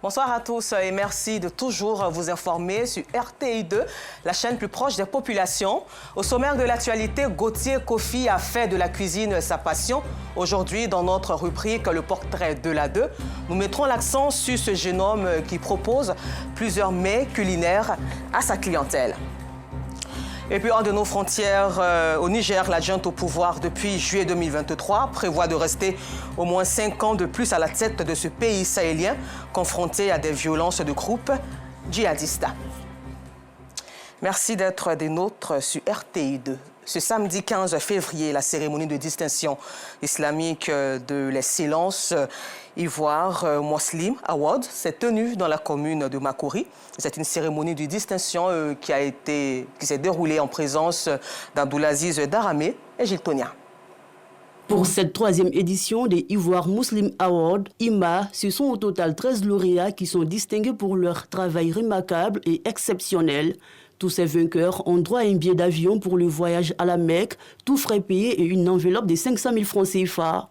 Bonsoir à tous et merci de toujours vous informer sur RTI2, la chaîne plus proche des populations. Au sommaire de l'actualité, Gauthier Kofi a fait de la cuisine sa passion. Aujourd'hui, dans notre rubrique Le portrait de la 2, nous mettrons l'accent sur ce jeune homme qui propose plusieurs mets culinaires à sa clientèle. Et puis, hors de nos frontières, au Niger, l'adjointe au pouvoir depuis juillet 2023 prévoit de rester au moins 5 ans de plus à la tête de ce pays sahélien, confronté à des violences de groupes djihadistes. Merci d'être des nôtres sur RTI2. Ce samedi 15 février, la cérémonie de distinction islamique de l'excellence Ivoire Muslim Award s'est tenue dans la commune de Makori. C'est une cérémonie de distinction qui s'est déroulée en présence d'Abdoulaziz Daramé et Gilles Tonia. Pour cette troisième édition des Ivoire Muslim Awards, IMA, ce sont au total 13 lauréats qui sont distingués pour leur travail remarquable et exceptionnel. Tous ces vainqueurs ont droit à un billet d'avion pour le voyage à la Mecque, tout frais payé et une enveloppe de 500 000 francs CFA.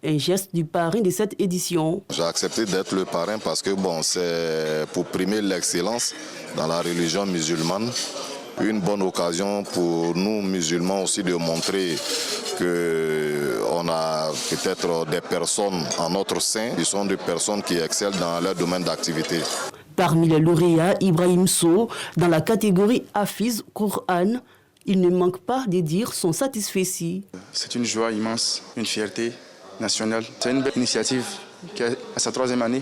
Un geste du parrain de cette édition. J'ai accepté d'être le parrain parce que c'est pour primer l'excellence dans la religion musulmane. Une bonne occasion pour nous musulmans aussi de montrer qu'on a peut-être des personnes en notre sein qui sont des personnes qui excellent dans leur domaine d'activité. Parmi les lauréats, Ibrahim Sow, dans la catégorie Hafiz Qur'an, il ne manque pas de dire son satisfait. C'est une joie immense, une fierté nationale. C'est une belle initiative qui, à sa troisième année,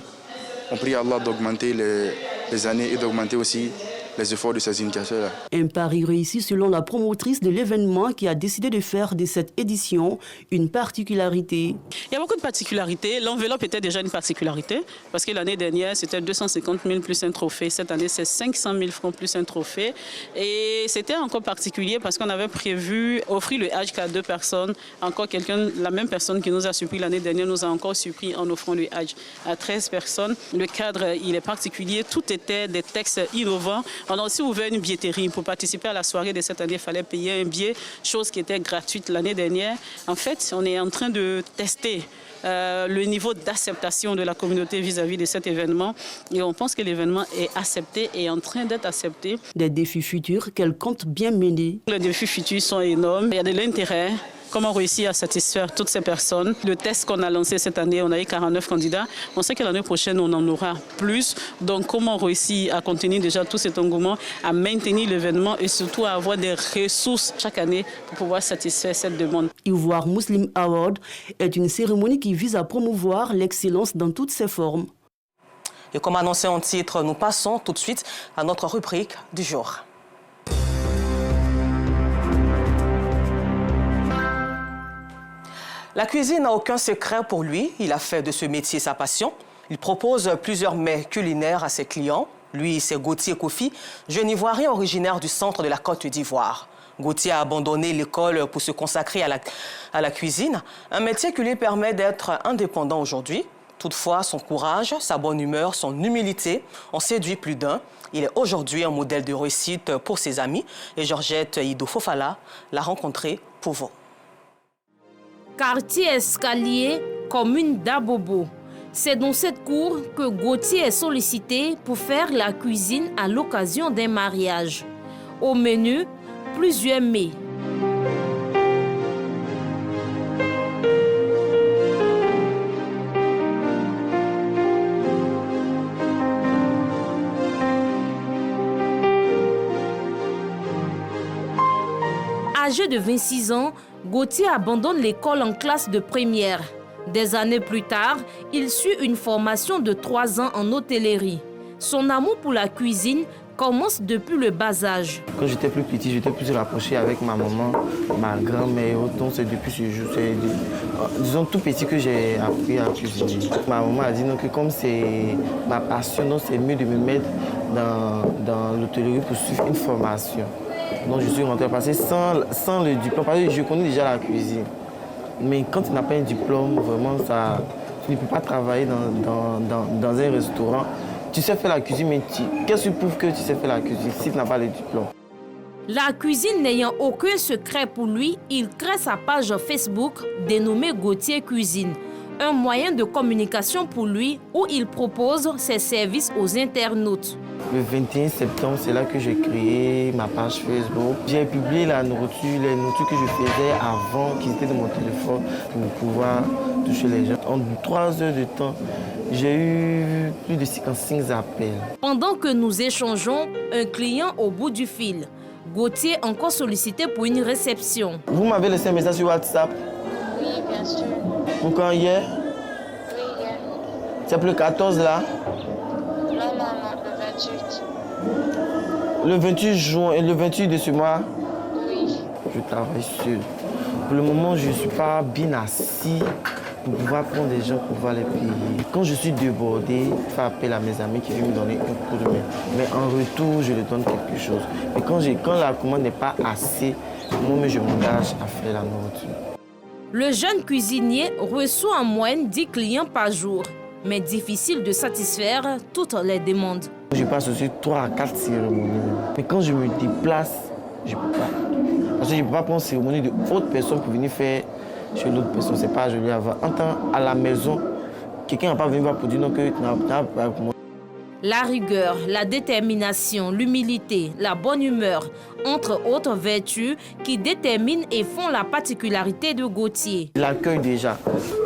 on prie Allah d'augmenter les années et d'augmenter aussi les efforts de ces initiateurs-là. Un pari réussi selon la promotrice de l'événement qui a décidé de faire de cette édition une particularité. Il y a beaucoup de particularités. L'enveloppe était déjà une particularité parce que l'année dernière, c'était 250 000 plus un trophée. Cette année, c'est 500 000 francs plus un trophée. Et c'était encore particulier parce qu'on avait prévu offrir le Hajj à 2 personnes. Encore la même personne qui nous a surpris l'année dernière, nous a encore surpris en offrant le Hajj à 13 personnes. Le cadre, il est particulier. Tout était des textes innovants. On a aussi ouvert une billetterie. Pour participer à la soirée de cette année, il fallait payer un billet, chose qui était gratuite l'année dernière. En fait, on est en train de tester le niveau d'acceptation de la communauté vis-à-vis de cet événement. Et on pense que l'événement est accepté et en train d'être accepté. Des défis futurs qu'elle compte bien mener. Les défis futurs sont énormes. Il y a de l'intérêt. Comment réussir à satisfaire toutes ces personnes? Le test qu'on a lancé cette année, on a eu 49 candidats. On sait que l'année prochaine, on en aura plus. Donc, comment réussir à contenir déjà tout cet engouement, à maintenir l'événement et surtout à avoir des ressources chaque année pour pouvoir satisfaire cette demande. Ivoire Muslim Award est une cérémonie qui vise à promouvoir l'excellence dans toutes ses formes. Et comme annoncé en titre, nous passons tout de suite à notre rubrique du jour. La cuisine n'a aucun secret pour lui. Il a fait de ce métier sa passion. Il propose plusieurs mets culinaires à ses clients. Lui, c'est Gauthier Kofi, jeune Ivoirien originaire du centre de la Côte d'Ivoire. Gauthier a abandonné l'école pour se consacrer à la cuisine, un métier qui lui permet d'être indépendant aujourd'hui. Toutefois, son courage, sa bonne humeur, son humilité ont séduit plus d'un. Il est aujourd'hui un modèle de réussite pour ses amis. Et Georgette Ido Fofala l'a rencontré pour vous. Quartier Escalier, commune d'Abobo. C'est dans cette cour que Gauthier est sollicité pour faire la cuisine à l'occasion d'un mariage. Au menu, plusieurs mets. Âgé de 26 ans, Gauthier abandonne l'école en classe de première. Des années plus tard, il suit une formation de 3 ans en hôtellerie. Son amour pour la cuisine commence depuis le bas âge. Quand j'étais plus petit, j'étais plus rapproché avec ma maman, ma grand-mère. Donc c'est depuis ce jour, disons tout petit que j'ai appris à cuisiner. Ma maman a dit non, que comme c'est ma passion, c'est mieux de me mettre dans l'hôtellerie pour suivre une formation. Donc je suis rentré passer sans le diplôme, parce que je connais déjà la cuisine. Mais quand tu n'as pas un diplôme, vraiment, tu ne peux pas travailler dans un restaurant. Tu sais faire la cuisine, mais qu'est-ce qui prouve que tu sais faire la cuisine si tu n'as pas le diplôme? La cuisine n'ayant aucun secret pour lui, il crée sa page Facebook dénommée Gauthier Cuisine. un moyen de communication pour lui où il propose ses services aux internautes. Le 21 septembre, c'est là que j'ai créé ma page Facebook. J'ai publié les nourritures que je faisais avant qu'ils étaient dans mon téléphone pour pouvoir toucher les gens. En 3 heures de temps, j'ai eu plus de 55 appels. Pendant que nous échangeons, un client au bout du fil. Gauthier encore sollicité pour une réception. Vous m'avez laissé un message sur WhatsApp? Oui, bien sûr. Pour quand hier? Oui, hier. C'est pour le 14 là? Non, le 28. Le 28 juin et le 28 de ce mois? Oui. Je travaille seul. Pour le moment, je ne suis pas bien assis pour pouvoir prendre des gens pour pouvoir les payer. Quand je suis débordé, je fais appel à mes amis qui viennent me donner un coup de main. Mais en retour, je leur donne quelque chose. Mais quand la commande n'est pas assez, moi, je m'engage à faire la nourriture. Le jeune cuisinier reçoit en moyenne 10 clients par jour, mais difficile de satisfaire toutes les demandes. Je passe aussi 3 à 4 cérémonies. Mais quand je me déplace, je ne peux pas. Parce que je ne peux pas prendre cérémonie de autres personnes pour venir faire chez l'autre personne. C'est pas joli à voir. En temps, à la maison, quelqu'un n'a pas venu voir pour dire non que tu n'as pas pour moi. La rigueur, la détermination, l'humilité, la bonne humeur, entre autres vertus qui déterminent et font la particularité de Gauthier. L'accueil déjà,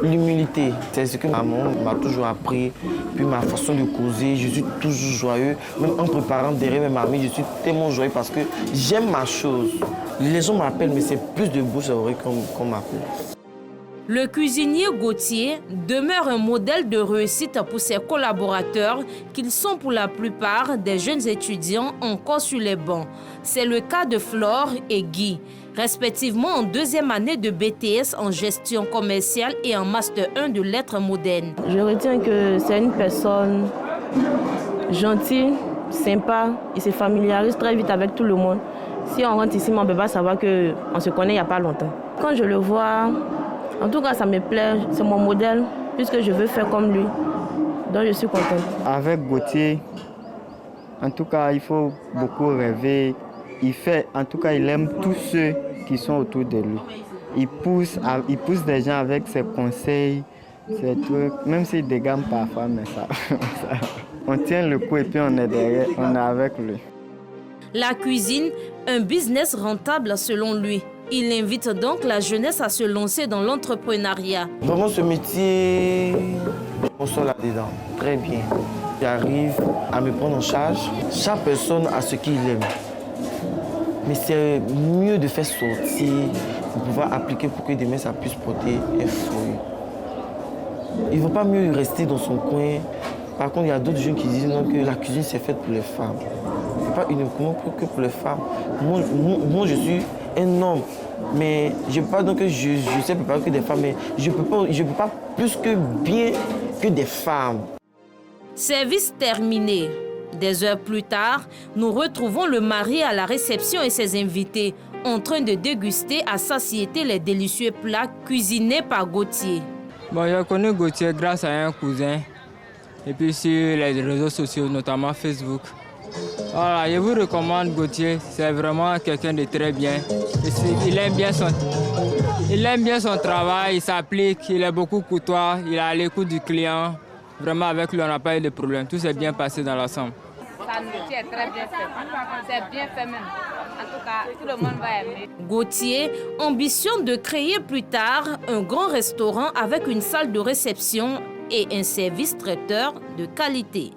l'humilité, c'est ce que maman m'a toujours appris. Puis ma façon de causer, je suis toujours joyeux. Même en préparant derrière mes mamies, je suis tellement joyeux parce que j'aime ma chose. Les gens m'appellent, mais c'est plus de bouche à oreille qu'on m'appelle. Le cuisinier Gauthier demeure un modèle de réussite pour ses collaborateurs, qu'ils sont pour la plupart des jeunes étudiants encore sur les bancs. C'est le cas de Flore et Guy, respectivement en 2e année de BTS en gestion commerciale et en Master 1 de lettres modernes. Je retiens que c'est une personne gentille, sympa, il se familiarise très vite avec tout le monde. Si on rentre ici, on ne peut pas savoir qu'on se connaît il n'y a pas longtemps. Quand je le vois, en tout cas, ça me plaît, c'est mon modèle, puisque je veux faire comme lui. Donc, je suis contente. Avec Gauthier, en tout cas, il faut beaucoup rêver. Il aime tous ceux qui sont autour de lui. Il pousse des gens avec ses conseils, ses trucs, même s'il dégaine parfois, mais ça, on tient le coup et puis on est derrière, on est avec lui. La cuisine, un business rentable selon lui. Il invite donc la jeunesse à se lancer dans l'entrepreneuriat. Vraiment, ce métier, on sort là-dedans très bien. J'arrive à me prendre en charge. Chaque personne a ce qu'il aime. Mais c'est mieux de faire sortir pour pouvoir appliquer pour que demain ça puisse porter un fruit. Il ne vaut pas mieux rester dans son coin. Par contre, il y a d'autres gens qui disent non, que la cuisine c'est faite pour les femmes. Ce n'est pas uniquement que pour les femmes. Moi, je suis un homme, mais je ne peux pas donc je sais préparer que des femmes, mais je peux pas plus que bien que des femmes. Service terminé. Des heures plus tard, nous retrouvons le mari à la réception et ses invités en train de déguster à satiété les délicieux plats cuisinés par Gauthier. Bon, je connais Gauthier grâce à un cousin et puis sur les réseaux sociaux, notamment Facebook. Voilà, je vous recommande Gauthier, c'est vraiment quelqu'un de très bien. Il aime bien son travail, il s'applique, il est beaucoup courtois, il est à l'écoute du client. Vraiment, avec lui, on n'a pas eu de problème. Tout s'est bien passé dans l'ensemble. Sa nourriture est très bien faite. C'est bien fait même. En tout cas, tout le monde va aimer. Gauthier ambitionne de créer plus tard un grand restaurant avec une salle de réception et un service traiteur de qualité.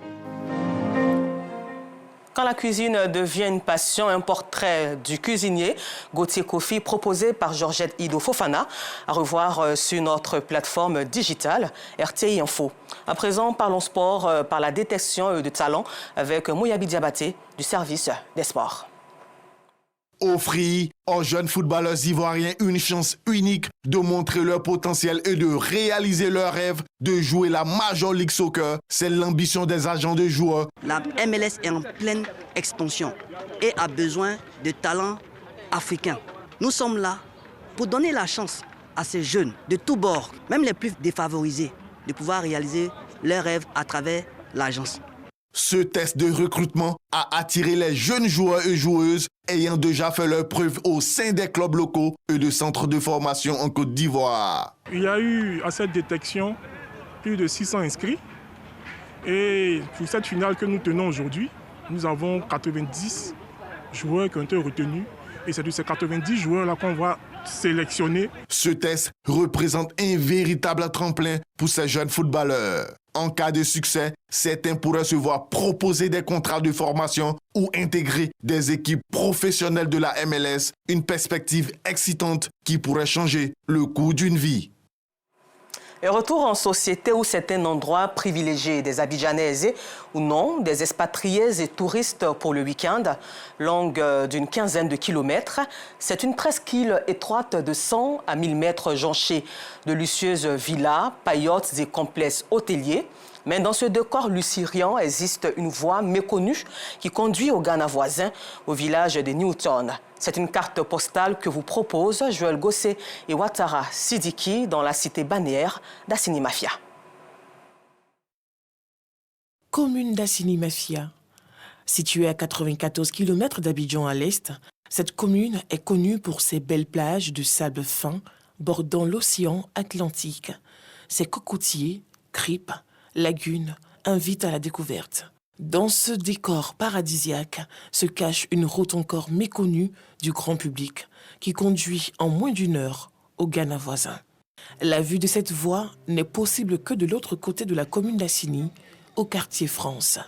Quand la cuisine devient une passion, un portrait du cuisinier Gauthier Kofi proposé par Georgette Ido Fofana à revoir sur notre plateforme digitale RTI Info. À présent, parlons sport par la détection de talent avec Mouyabi Diabaté du service des sports. Offrir aux jeunes footballeurs ivoiriens une chance unique de montrer leur potentiel et de réaliser leur rêve de jouer la Major League Soccer, c'est l'ambition des agents de joueurs. La MLS est en pleine expansion et a besoin de talents africains. Nous sommes là pour donner la chance à ces jeunes de tous bords, même les plus défavorisés, de pouvoir réaliser leurs rêves à travers l'agence. Ce test de recrutement a attiré les jeunes joueurs et joueuses ayant déjà fait leurs preuves au sein des clubs locaux et de centres de formation en Côte d'Ivoire. Il y a eu à cette détection plus de 600 inscrits. Et pour cette finale que nous tenons aujourd'hui, nous avons 90 joueurs qui ont été retenus. Et c'est de ces 90 joueurs-là qu'on va sélectionner. Ce test représente un véritable tremplin pour ces jeunes footballeurs. En cas de succès, certains pourraient se voir proposer des contrats de formation ou intégrer des équipes professionnelles de la MLS, une perspective excitante qui pourrait changer le cours d'une vie. Et retour en société où c'est un endroit privilégié des Abidjanais aisés ou non, des expatriés et touristes pour le week-end, longue d'une quinzaine de kilomètres. C'est une presqu'île étroite de 100 à 1000 mètres jonchée de luxueuses villas, paillotes et complexes hôteliers. Mais dans ce décor luciriant existe une voie méconnue qui conduit au Ghana voisin, au village de Newtown. C'est une carte postale que vous propose Joël Gossé et Ouattara Sidiki dans la cité balnéaire d'Assini Mafia. Commune d'Assini Mafia. Située à 94 km d'Abidjan à l'est, cette commune est connue pour ses belles plages de sable fin bordant l'océan Atlantique. Ses cocotiers, crips, lagunes invitent à la découverte. Dans ce décor paradisiaque se cache une route encore méconnue du grand public qui conduit en moins d'une heure au Ghana voisin. La vue de cette voie n'est possible que de l'autre côté de la commune d'Assini, au quartier France.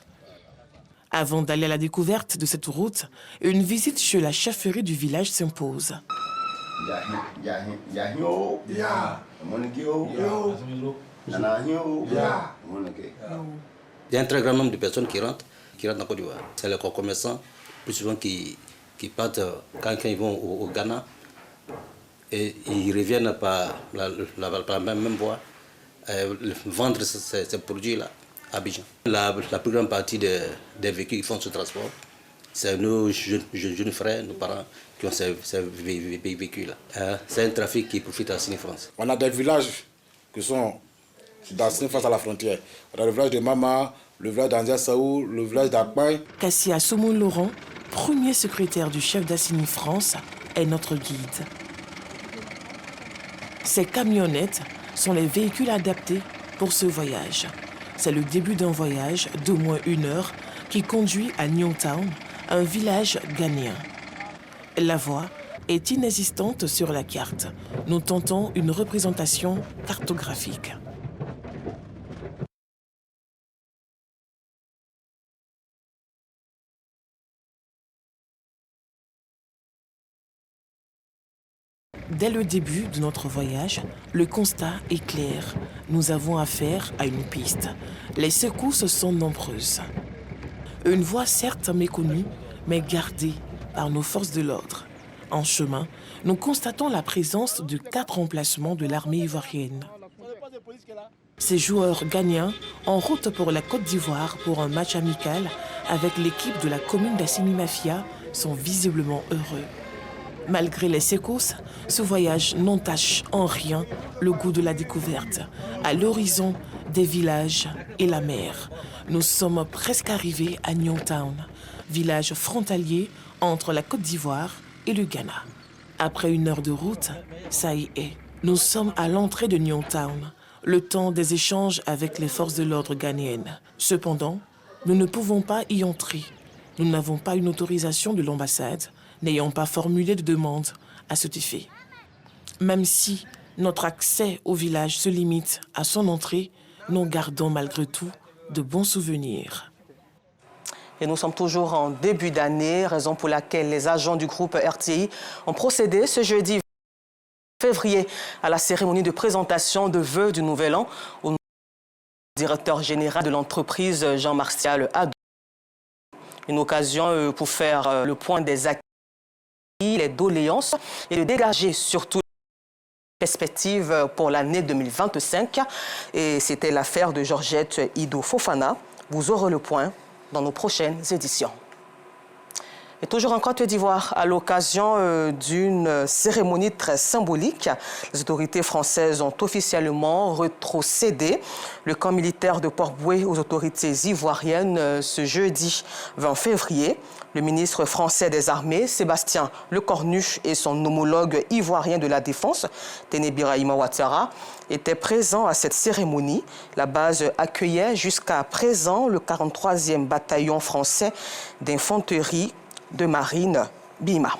Avant d'aller à la découverte de cette route, une visite chez la chefferie du village s'impose. Il y a un très grand nombre de personnes qui rentrent en Côte d'Ivoire. C'est les commerçants, plus souvent, qui partent quand ils vont au Ghana. Et ils reviennent par la même voie vendre ces produits-là à Abidjan. La plus grande partie des véhicules qui font ce transport, c'est nos jeunes frères, nos parents qui ont ces véhicules-là. C'est un trafic qui profite à Assini France. On a des villages qui sont d'Assini France à la frontière. On a le village de Mama, le village d'Andia Saou, le village d'Akpaï. Cassia Soumon Laurent, premier secrétaire du chef d'Assini France, est notre guide. Ces camionnettes sont les véhicules adaptés pour ce voyage. C'est le début d'un voyage d'au moins 1 heure qui conduit à Newtown, un village ghanéen. La voie est inexistante sur la carte. Nous tentons une représentation cartographique. Dès le début de notre voyage, le constat est clair. Nous avons affaire à une piste. Les secousses sont nombreuses. Une voie certes méconnue, mais gardée par nos forces de l'ordre. En chemin, nous constatons la présence de 4 emplacements de l'armée ivoirienne. Ces joueurs ghanéens en route pour la Côte d'Ivoire pour un match amical avec l'équipe de la commune d'Assini Mafia sont visiblement heureux. Malgré les secousses, ce voyage n'entache en rien le goût de la découverte. À l'horizon, des villages et la mer. Nous sommes presque arrivés à Newtown, village frontalier entre la Côte d'Ivoire et le Ghana. Après 1 heure de route, ça y est, nous sommes à l'entrée de Newtown, le temps des échanges avec les forces de l'ordre ghanéennes. Cependant, nous ne pouvons pas y entrer. Nous n'avons pas une autorisation de l'ambassade, n'ayant pas formulé de demande à cet effet. Même si notre accès au village se limite à son entrée, nous gardons malgré tout de bons souvenirs. Et nous sommes toujours en début d'année, raison pour laquelle les agents du groupe RTI ont procédé ce jeudi février à la cérémonie de présentation de vœux du Nouvel An au directeur général de l'entreprise Jean-Martial Adou. Une occasion pour faire le point des acquis, les doléances et de dégager surtout les perspectives pour l'année 2025. Et c'était l'affaire de Georgette Ido Fofana. Vous aurez le point dans nos prochaines éditions. Et toujours en Côte d'Ivoire, à l'occasion d'une cérémonie très symbolique, les autorités françaises ont officiellement rétrocédé le camp militaire de Port-Bouët aux autorités ivoiriennes ce jeudi 20 février. Le ministre français des Armées, Sébastien Lecornu, et son homologue ivoirien de la Défense, Téné Birahima Ouattara, étaient présents à cette cérémonie. La base accueillait jusqu'à présent le 43e bataillon français d'infanterie de marine BIMA.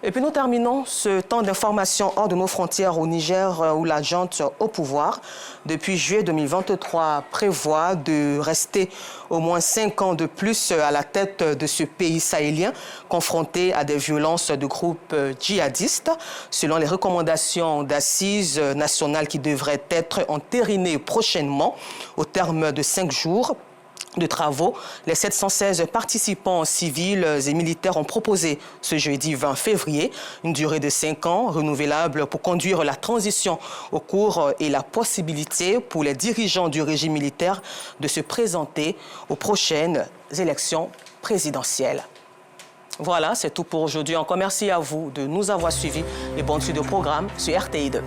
Et puis nous terminons ce temps d'information hors de nos frontières au Niger, où la junte au pouvoir, depuis juillet 2023, prévoit de rester au moins 5 ans de plus à la tête de ce pays sahélien, confronté à des violences de groupes djihadistes. Selon les recommandations d'assises nationales qui devraient être entérinées prochainement, au terme de 5 jours de travaux, les 716 participants civils et militaires ont proposé ce jeudi 20 février une durée de 5 ans renouvelable pour conduire la transition au cours et la possibilité pour les dirigeants du régime militaire de se présenter aux prochaines élections présidentielles. Voilà, c'est tout pour aujourd'hui. Encore merci à vous de nous avoir suivis et bonne suite de programme sur RTI2.